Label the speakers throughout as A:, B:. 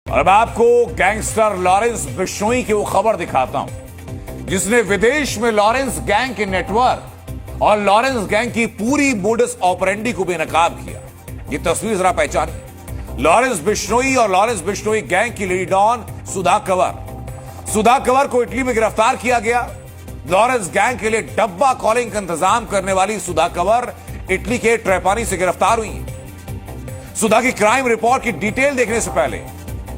A: और अब आपको गैंगस्टर लॉरेंस बिश्नोई की वो खबर दिखाता हूं जिसने विदेश में लॉरेंस गैंग के नेटवर्क और लॉरेंस गैंग की पूरी मोडस ऑपरेंडी को बेनकाब किया। ये तस्वीर जरा पहचानिए। लॉरेंस बिश्नोई और लॉरेंस बिश्नोई गैंग की लेडी डॉन सुधा कंवर को इटली में गिरफ्तार किया गया। लॉरेंस गैंग के लिए डब्बा कॉलिंग का इंतजाम करने वाली सुधा कंवर इटली के ट्रेपानी से गिरफ्तार हुई। सुधा की क्राइम रिपोर्ट की डिटेल देखने से पहले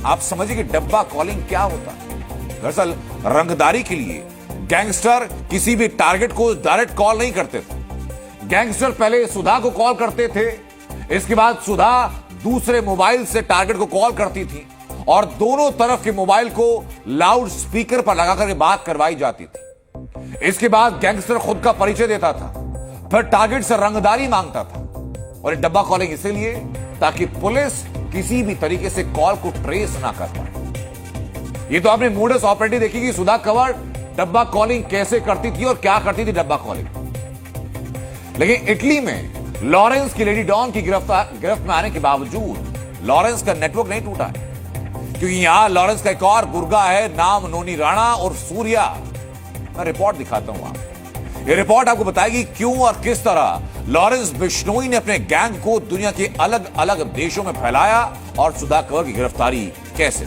A: आप समझिए कि डब्बा कॉलिंग क्या होता है। दरअसल रंगदारी के लिए गैंगस्टर किसी भी टारगेट को डायरेक्ट कॉल नहीं करते थे। गैंगस्टर पहले सुधा को कॉल करते थे, इसके बाद सुधा दूसरे मोबाइल से टारगेट को कॉल करती थी और दोनों तरफ के मोबाइल को लाउड स्पीकर पर लगाकर बात करवाई जाती थी। इसके बाद गैंगस्टर खुद का परिचय देता था, फिर टारगेट से रंगदारी मांगता था। और ये डब्बा कॉलिंग इसीलिए ताकि पुलिस किसी भी तरीके से कॉल को ट्रेस ना कर पाए। ये तो आपने मोडस ऑपरेंडी देखी कि सुधा कंवर डब्बा कॉलिंग कैसे करती थी और क्या करती थी डब्बा कॉलिंग। लेकिन इटली में लॉरेंस की लेडी डॉन की गिरफ्त में आने के बावजूद लॉरेंस का नेटवर्क नहीं टूटा है, क्योंकि यहां लॉरेंस का एक और गुर्गा है, नाम नोनी राणा और सूर्या। मैं रिपोर्ट दिखाता हूं आपको। यह रिपोर्ट आपको बताएगी क्यों और किस तरह लॉरेंस बिश्नोई ने अपने गैंग को दुनिया के अलग अलग देशों में फैलाया और सुधा कंवर की गिरफ्तारी कैसे।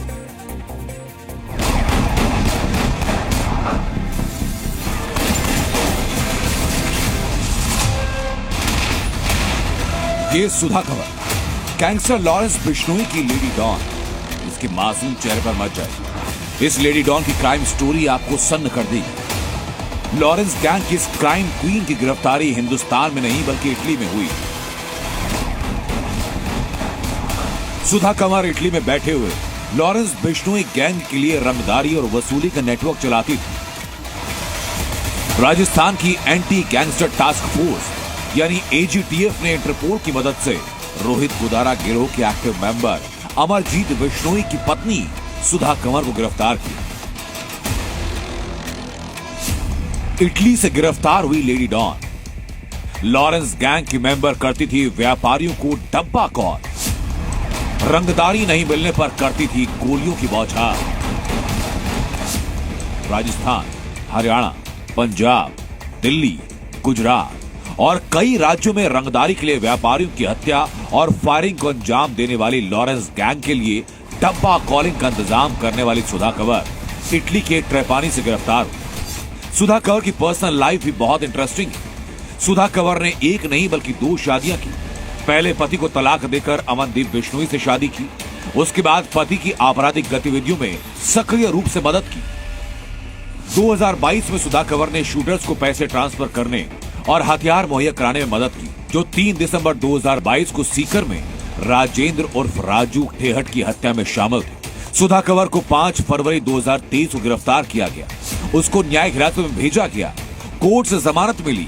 A: ये सुधा कंवर गैंगस्टर लॉरेंस बिश्नोई की लेडी डॉन। इसके मासूम चेहरे पर मत जाए। इस लेडी डॉन की क्राइम स्टोरी आपको सन्न कर देगी। लॉरेंस गैंग की इस क्राइम क्वीन की गिरफ्तारी हिंदुस्तान में नहीं बल्कि इटली में हुई। सुधा कंवर इटली में बैठे हुए लॉरेंस बिश्नोई गैंग के लिए रंगदारी और वसूली का नेटवर्क चलाती थी। राजस्थान की एंटी गैंगस्टर टास्क फोर्स यानी एजीटीएफ ने इंटरपोल की मदद से रोहित गुदारा गिरोह के एक्टिव मेंबर अमरजीत बिश्नोई की पत्नी सुधा कंवर को गिरफ्तार किया। इटली से गिरफ्तार हुई लेडी डॉन लॉरेंस गैंग की मेंबर करती थी व्यापारियों को डब्बा कॉल। रंगदारी नहीं मिलने पर करती थी गोलियों की बौछार। राजस्थान, हरियाणा, पंजाब, दिल्ली, गुजरात और कई राज्यों में रंगदारी के लिए व्यापारियों की हत्या और फायरिंग को अंजाम देने वाली लॉरेंस गैंग के लिए डब्बा कॉलिंग का इंतजाम करने वाली सुधा कंवर इटली के ट्रेपानी से गिरफ्तार हुई। सुधा कंवर की पर्सनल लाइफ भी बहुत इंटरेस्टिंग है। सुधा कंवर ने एक नहीं बल्कि 2 शादियां की। पहले पति को तलाक देकर अमनदीप बिश्नोई से शादी की, उसके बाद पति की आपराधिक गतिविधियों में सक्रिय रूप से मदद की। 2022 में सुधा कंवर ने शूटर्स को पैसे ट्रांसफर करने और हथियार मुहैया कराने में मदद की, जो 3 दिसंबर 2022 को सीकर में राजेंद्र उर्फ राजू ठेहट की हत्या में शामिल थे। सुधा कंवर को 5 फरवरी 2023 को गिरफ्तार किया गया। उसको न्यायिक हिरासत में भेजा गया। कोर्ट से जमानत मिली।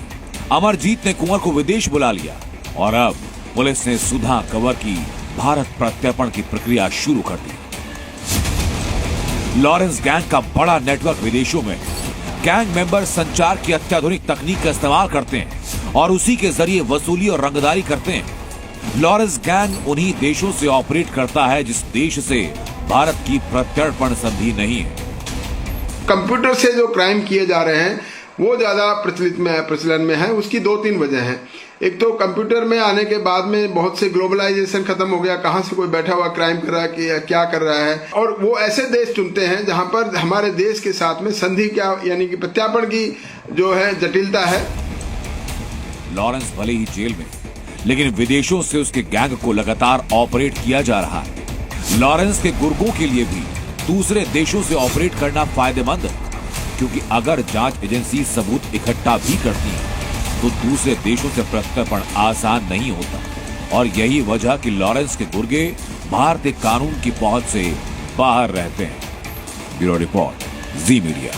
A: अमरजीत ने कुंवर को विदेश बुला लिया और अब पुलिस ने सुधा कंवर की भारत प्रत्यर्पण की प्रक्रिया शुरू कर दी। लॉरेंस गैंग का बड़ा नेटवर्क विदेशों में। गैंग मेंबर संचार की अत्याधुनिक तकनीक का इस्तेमाल करते हैं और उसी के जरिए वसूली और रंगदारी करते हैं। लॉरेंस गैंग उन्हीं देशों से ऑपरेट करता है जिस देश से भारत की प्रत्यर्पण संधि नहीं है।
B: कंप्यूटर से जो क्राइम किए जा रहे हैं वो ज्यादा प्रचलन में है। उसकी 2-3 वजह हैं। एक तो कंप्यूटर में आने के बाद में बहुत से ग्लोबलाइजेशन खत्म हो गया। कहां से कोई बैठा हुआ क्राइम कर रहा है कि क्या कर रहा है, और वो ऐसे देश चुनते हैं जहां पर हमारे देश के साथ में संधि क्या यानी कि प्रत्यार्पण की जो है जटिलता है।
A: लॉरेंस भले ही जेल में, लेकिन विदेशों से उसके गैंग को लगातार ऑपरेट किया जा रहा है। लॉरेंस के गुर्गों के लिए भी दूसरे देशों से ऑपरेट करना फायदेमंद है, क्योंकि अगर जांच एजेंसी सबूत इकट्ठा भी करती है तो दूसरे देशों से प्रत्यर्पण आसान नहीं होता। और यही वजह कि लॉरेंस के गुर्गे भारतीय कानून की पहुंच से बाहर रहते हैं। ब्यूरो रिपोर्ट, जी मीडिया।